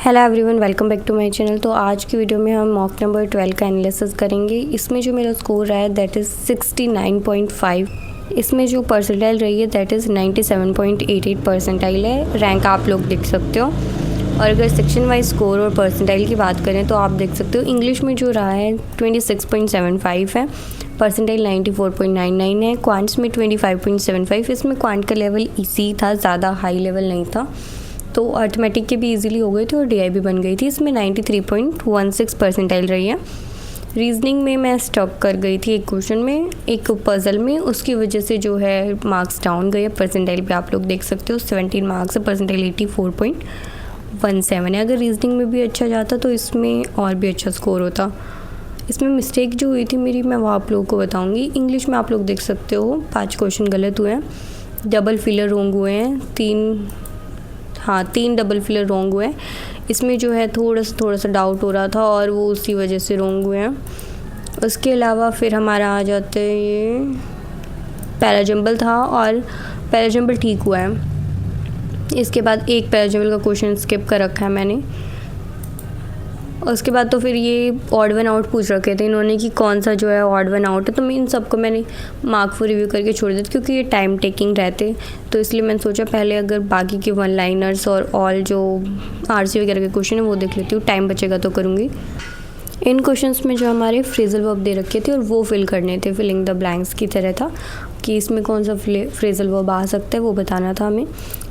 Hello everyone, welcome back to my channel. तो आज की वीडियो में हम मॉक नंबर 12 का एनालिसिस करेंगे। इसमें जो मेरा स्कोर रहा है दैट इज़ 69.5। इसमें जो परसेंटाइल रही है दैट इज़ 97.88 परसेंटाइल है। रैंक आप लोग देख सकते हो। और अगर सेक्शन वाइज स्कोर और परसेंटाइल की बात करें तो आप देख सकते हो इंग्लिश में जो रहा है 26.75 है, परसेंटाइल 94.99 है। क्वांट्स में 25.75। इसमें क्वांट का लेवल इजी था, ज़्यादा हाई लेवल नहीं था, तो अर्थमेटिक के भी इजीली हो गए थे और डीआई भी बन गई थी। इसमें 93.16 परसेंटाइल रही है। रीजनिंग में मैं स्टक कर गई थी एक क्वेश्चन में, एक पजल में, उसकी वजह से जो है मार्क्स डाउन गए। परसेंटाइल पे आप लोग देख सकते हो 17 मार्क्स है, परसेंटाइल 84.17 है। अगर रीजनिंग में भी अच्छा जाता तो इसमें और भी अच्छा स्कोर होता। इसमें मिस्टेक जो हुई थी मेरी, मैं वो आप लोगों को बताऊंगी। इंग्लिश में आप लोग देख सकते हो 5 क्वेश्चन गलत हुए हैं, डबल फिलर रॉन्ग हुए हैं, 3 डबल फिलर रॉन्ग हुए हैं। इसमें जो है थोड़ा सा डाउट हो रहा था और वो उसी वजह से रॉन्ग हुए हैं। उसके अलावा फिर हमारा आ जाते हैं, ये पैराजंबल था और पैराजंबल ठीक हुआ है। इसके बाद एक पैराजंबल का क्वेश्चन स्किप कर रखा है मैंने। उसके बाद तो फिर ये ऑड वन आउट पूछ रखे थे इन्होंने कि कौन सा जो है ऑड वन आउट है, तो मैं इन सबको मैंने मार्क फॉर रिव्यू करके छोड़ दिया क्योंकि ये टाइम टेकिंग रहते। तो इसलिए मैंने सोचा पहले अगर बाकी के वन लाइनर्स और ऑल जो आरसी वगैरह के क्वेश्चन है वो देख लेती हूँ, टाइम बचेगा तो करूँगी। इन क्वेश्चंस में जो हमारे फ्रेजल वर्ब दे रखे थे और वो फिल करने थे, फिलिंग द ब्लैंक्स की तरह था कि इसमें कौन सा फ्रेजल वर्ब आ सकता है वो बताना था हमें।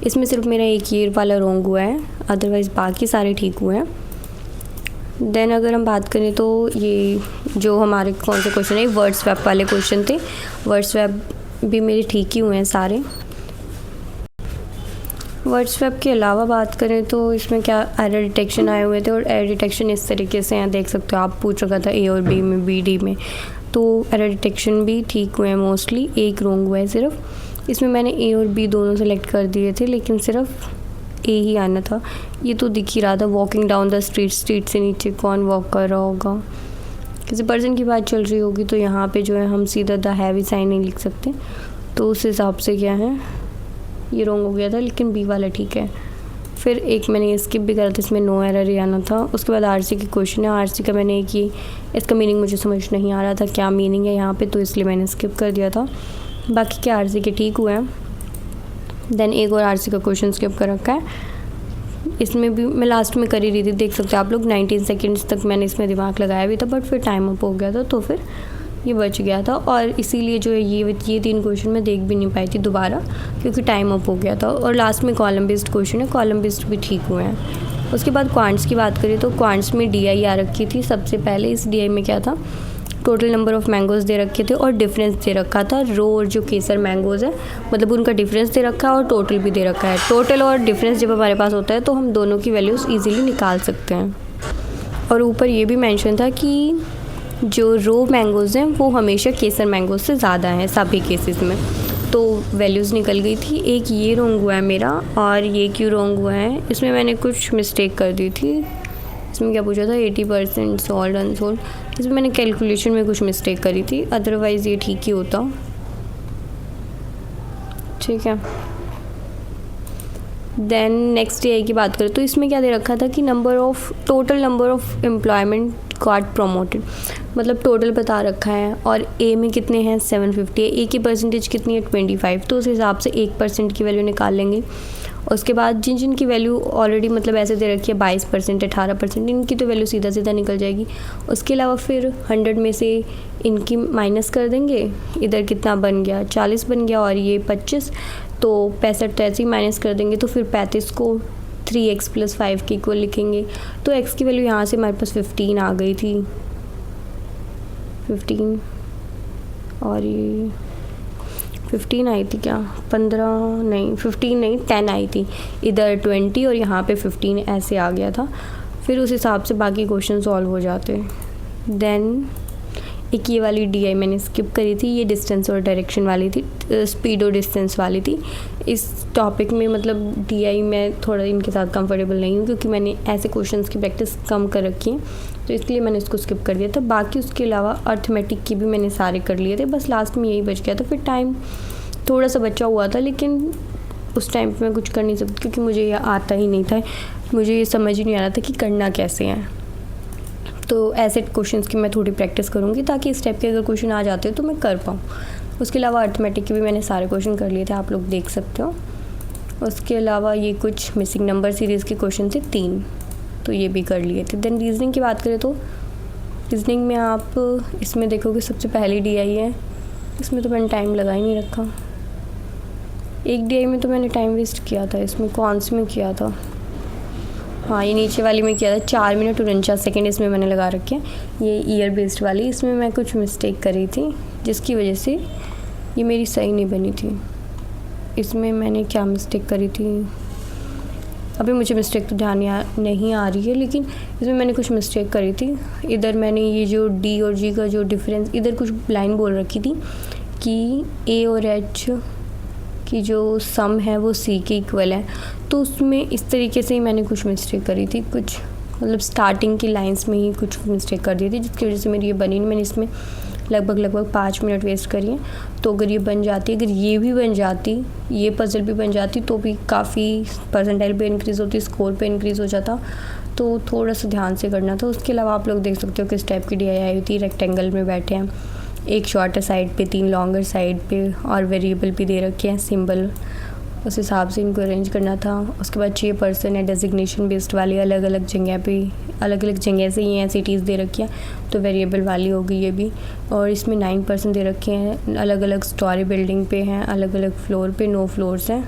इसमें सिर्फ मेरा एक ईयर वाला रॉन्ग हुआ है, अदरवाइज़ बाकी सारे ठीक हुए हैं। देन अगर हम बात करें तो ये जो हमारे कौन से क्वेश्चन है, वर्ड स्वैप वाले क्वेश्चन थे। वर्ड स्वैप भी मेरे ठीक ही हुए हैं सारे। वर्ड स्वैप के अलावा बात करें तो इसमें क्या एरर डिटेक्शन आए हुए थे और एरर डिटेक्शन इस तरीके से हैं, देख सकते हो आप। पूछ रखा था ए और बी में, बी डी में, तो एरर डिटेक्शन भी ठीक हुए हैं मोस्टली। एक रॉन्ग हुआ है सिर्फ। इसमें मैंने ए और बी दोनों सेलेक्ट कर दिए थे लेकिन सिर्फ ए ही आना था। ये तो दिख ही रहा था, walking down the street, street से नीचे कौन वॉक कर रहा होगा, किसी पर्सन की बात चल रही होगी। तो यहाँ पे जो है हम सीधा द हैवी साइन नहीं लिख सकते, तो उस हिसाब से क्या है ये रॉन्ग हो गया था, लेकिन बी वाला ठीक है। फिर एक मैंने स्किप भी करा था, इसमें नो एरर ही आना था। उसके बाद आरसी के क्वेश्चन है। आरसी का मैंने एक ही, इसका मीनिंग मुझे समझ नहीं आ रहा था क्या मीनिंग है यहाँ पे, तो इसलिए मैंने स्किप कर दिया था। बाकी के आरसी के ठीक हुए हैं। देन एक और आरसी का क्वेश्चन स्किप कर रखा है। इसमें भी मैं लास्ट में कर ही रही थी, देख सकते हो आप लोग 19 सेकेंड्स तक मैंने इसमें दिमाग लगाया भी था, बट फिर टाइम अप हो गया था तो फिर ये बच गया था। और इसीलिए जो है ये 3 क्वेश्चन मैं देख भी नहीं पाई थी दोबारा क्योंकि टाइम अप हो गया था। और लास्ट में कॉलम बेस्ड क्वेश्चन है, कॉलम बेस्ड भी ठीक हुए हैं। उसके बाद क्वांट्स की बात करें तो क्वांट्स में डीआई आ रखी थी सबसे पहले। इस डीआई में क्या था, टोटल नंबर ऑफ़ मैंगोज़ दे रखे थे और डिफरेंस दे रखा था। रो और जो केसर मैंगोज़ है मतलब उनका डिफरेंस दे रखा है और टोटल भी दे रखा है। टोटल और डिफरेंस जब हमारे पास होता है तो हम दोनों की वैल्यूज़ इजीली निकाल सकते हैं। और ऊपर ये भी मेंशन था कि जो रो मैंगोज़ हैं वो हमेशा केसर मैंगोज़ से ज़्यादा हैं सभी केसेस में, तो वैल्यूज़ निकल गई थी। एक ये रॉन्ग हुआ है मेरा, और ये क्यों रॉन्ग हुआ है, इसमें मैंने कुछ मिस्टेक कर दी थी। इसमें क्या पूछा था 80% सोल्ड अनसोल्ड, इसमें मैंने कैलकुलेशन में कुछ मिस्टेक करी थी, अदरवाइज़ ये ठीक ही होता। ठीक है। देन नेक्स्ट डे की बात करें तो इसमें क्या दे रखा था कि total number of employment got promoted, मतलब टोटल बता रखा है और ए में कितने हैं 750 है, ए की परसेंटेज कितनी है 25, तो उस हिसाब से 1% की वैल्यू निकाल लेंगे। उसके बाद जिन जिन की वैल्यू ऑलरेडी मतलब ऐसे दे रखी है 22%, 18%, इनकी तो वैल्यू सीधा सीधा निकल जाएगी। उसके अलावा फिर 100 में से इनकी माइनस कर देंगे, इधर कितना बन गया 40 बन गया और ये 25, तो 65 तो ऐसे ही माइनस कर देंगे। तो फिर 35 को 3x + 5 के इक्वल लिखेंगे, तो x की वैल्यू यहाँ से हमारे पास 15 आ गई थी, 15 और ये 15 आई थी क्या, 15 नहीं, 15 नहीं 10 आई थी। इधर 20 और यहाँ पे 15 ऐसे आ गया था। फिर उस हिसाब से बाकी क्वेश्चन सॉल्व हो जाते। देन एक ये वाली डीआई मैंने स्किप करी थी, ये डिस्टेंस और डायरेक्शन वाली थी, स्पीड और डिस्टेंस वाली थी। इस टॉपिक में मतलब डीआई में थोड़ा इनके साथ कंफर्टेबल नहीं हूँ क्योंकि मैंने ऐसे क्वेश्चंस की प्रैक्टिस कम कर रखी है, तो इसलिए मैंने इसको स्किप कर दिया था। बाकी उसके अलावा अर्थमेटिक की भी मैंने सारे कर लिए थे, बस लास्ट में यही बच गया था। फिर टाइम थोड़ा सा बचा हुआ था लेकिन उस टाइम पे मैं कुछ कर नहीं सकती क्योंकि मुझे यह आता ही नहीं था। मुझे ये समझ ही नहीं आ रहा था कि करना कैसे है। तो ऐसे क्वेश्चंस की मैं थोड़ी प्रैक्टिस करूँगी ताकि इस टाइप के अगर क्वेश्चन आ जाते हो तो मैं कर पाऊँ। उसके अलावा अर्थमेटिक के भी मैंने सारे क्वेश्चन कर लिए थे, आप लोग देख सकते हो। उसके अलावा ये कुछ मिसिंग नंबर सीरीज़ के क्वेश्चन थे 3, तो ये भी कर लिए थे। देन रीजनिंग की बात करें तो रीजनिंग में आप इसमें देखोगे सबसे पहली DI है, इसमें तो मैंने टाइम लगा ही नहीं रखा। एक DI में तो मैंने टाइम वेस्ट किया था, इसमें कौन से में किया था, हाँ ये नीचे वाली में किया था, 4 मिनट 49 सेकेंड इसमें मैंने लगा रखे हैं। ये ईयर बेस्ड वाली, इसमें मैं कुछ मिस्टेक करी थी जिसकी वजह से ये मेरी सही नहीं बनी थी। इसमें मैंने क्या मिस्टेक करी थी, अभी मुझे मिस्टेक तो ध्यान नहीं आ रही है, लेकिन इसमें मैंने कुछ मिस्टेक करी थी। इधर मैंने ये जो D और G का जो डिफरेंस, इधर कुछ लाइन बोल रखी थी कि A और H की जो सम है वो C के इक्वल है, तो उसमें इस तरीके से ही मैंने कुछ मिस्टेक करी थी, कुछ मतलब स्टार्टिंग की लाइंस में ही कुछ मिस्टेक कर दी थी, जिसकी वजह से मेरी ये बनी नहीं। मैंने इसमें लगभग 5 मिनट वेस्ट करी हैं। तो अगर ये बन जाती, अगर ये भी बन जाती, ये पजल भी बन जाती, तो भी काफ़ी परसेंटाइल पे इंक्रीज़ होती, स्कोर पे इंक्रीज़ हो जाता। तो थोड़ा सा ध्यान से करना था। उसके अलावा आप लोग देख सकते हो किस टाइप की DI आई थी। रेक्टेंगल में बैठे हैं, एक शॉर्टर साइड पे, 3 लॉन्गर साइड पे, और वेरिएबल भी दे रखे हैं सिंबल, उस हिसाब से इनको अरेंज करना था। उसके बाद 6 पर्सन है, डेजिग्नेशन बेस्ड वाली, अलग अलग जगह पे, अलग अलग जगह से ये सिटीज़ दे रखी हैं, तो वेरिएबल वाली होगी ये भी। और इसमें 9 पर्सन दे रखे हैं, अलग अलग स्टोरी बिल्डिंग पे हैं, अलग अलग फ्लोर पे, 9 फ्लोर्स हैं।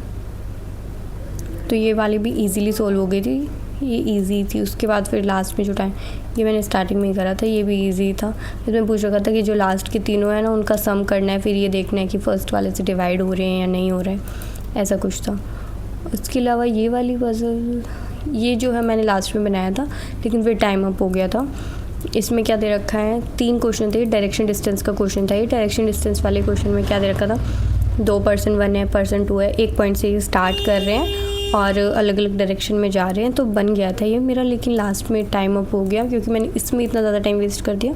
तो ये वाली भी इजीली सोल्व हो गई थी, ये इजी थी। उसके बाद फिर लास्ट में जो टाइम, ये मैंने स्टार्टिंग में ही करा था, ये भी इजी था। इसमें पूछ रखा था कि जो लास्ट के तीनों है ना उनका सम करना है, फिर ये देखना है कि फर्स्ट वाले से डिवाइड हो रहे हैं या नहीं हो रहे हैं, ऐसा कुछ था। उसके अलावा ये वाली पजल, ये जो है मैंने लास्ट में बनाया था, लेकिन फिर टाइम अप हो गया था। इसमें क्या दे रखा है, 3 क्वेश्चन थे। डायरेक्शन डिस्टेंस का क्वेश्चन था ये। डायरेक्शन डिस्टेंस वाले क्वेश्चन में क्या दे रखा था, 2 पर्सन 1 है, पर्सन 2 है, एक पॉइंट से ये स्टार्ट कर रहे हैं और अलग अलग डायरेक्शन में जा रहे हैं। तो बन गया था ये मेरा, लेकिन लास्ट में टाइम अप हो गया क्योंकि मैंने इसमें इतना ज़्यादा टाइम वेस्ट कर दिया,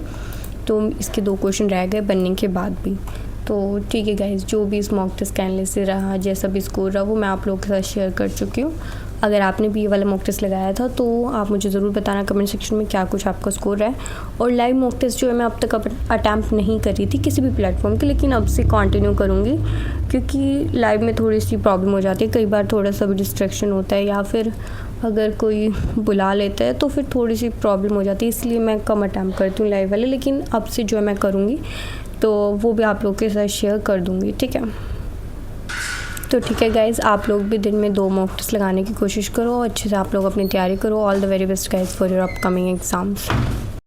तो इसके 2 क्वेश्चन रह गए बनने के बाद भी। तो ठीक है गाइस, जो भी इस मॉक टेस्ट का एनालिसिस रहा, जैसा भी स्कोर रहा, वो मैं आप लोगों के साथ शेयर कर चुकी हूँ। अगर आपने भी ये वाला मॉक टेस्ट लगाया था तो आप मुझे ज़रूर बताना कमेंट सेक्शन में क्या कुछ आपका स्कोर रहा है। और लाइव मॉक टेस्ट जो है मैं अब तक अटैम्प्ट नहीं करी थी किसी भी प्लेटफॉर्म के, लेकिन अब से कंटिन्यू करूँगी क्योंकि लाइव में थोड़ी सी प्रॉब्लम हो जाती है, कई बार थोड़ा सा भी डिस्ट्रैक्शन होता है या फिर अगर कोई बुला लेता है तो फिर थोड़ी सी प्रॉब्लम हो जाती है, इसलिए मैं कम अटैम्प्ट करती हूँ लाइव वाले। लेकिन अब से जो है मैं करूँगी तो वो भी आप लोग के साथ शेयर कर दूँगी, ठीक है। तो ठीक है गाइज़, आप लोग भी दिन में 2 मॉक टेस्ट लगाने की कोशिश करो, अच्छे से आप लोग अपनी तैयारी करो। All the very best guys for your upcoming exams.